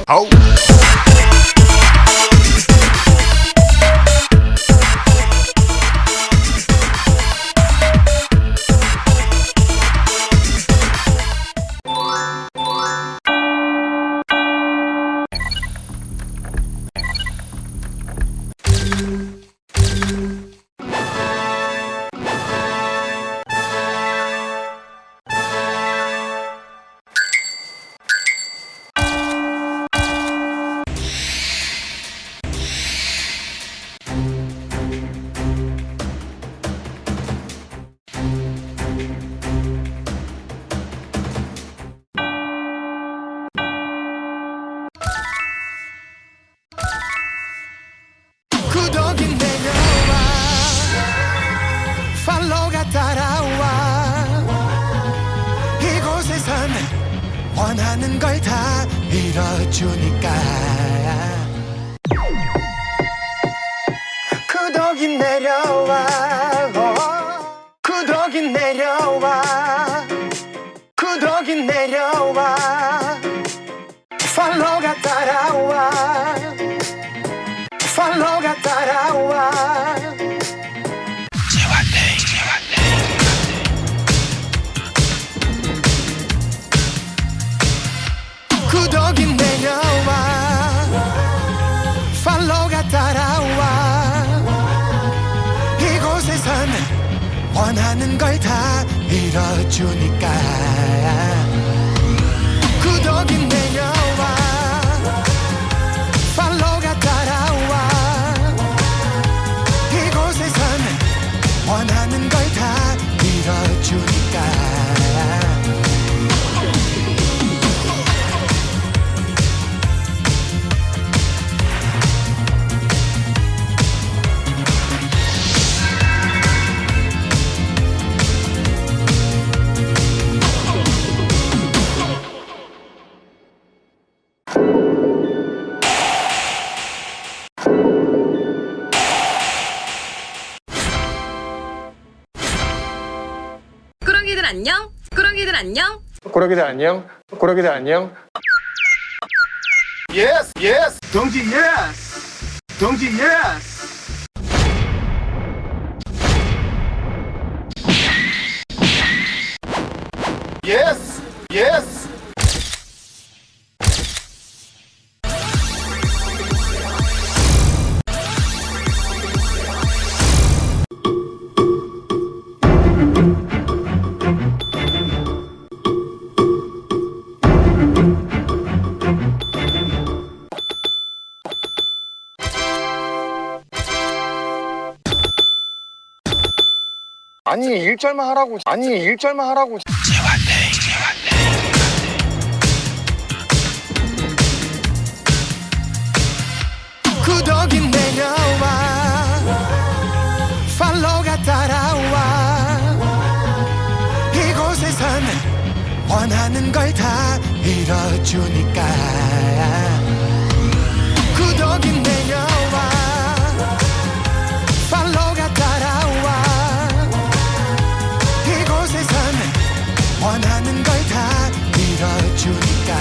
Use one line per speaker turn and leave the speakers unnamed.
아우.
구독이 내려와 팔로우가 따라와 이곳에선 원하는 걸 다 이뤄주니까 구독이 내려와 구독이 내려와 구독이 내려와 팔로우가 따라와 팔로우가 따라와 구독이 내려와 팔로우가 따라와 이곳에선 원하는 걸 다 이뤄주니까 구독이 내려와 팔로우가 따라와 이곳에선 원하는 걸 다 이뤄주니까
꾸러기들 안녕? 꾸러기들 안녕?
꾸러기들 안녕? 꾸러기들 안녕?
예스 예스 동지 예스 동지 예스 예스 예스
아니 일절만 하라고. 아니 일절만 하라고.
구독이 내려와 팔로우가 따라와 이곳에선 원하는 걸 다 이뤄주니까 구독이 내려와 팔로우가 따라와 이곳에선 원하는 걸 다 이뤄주니까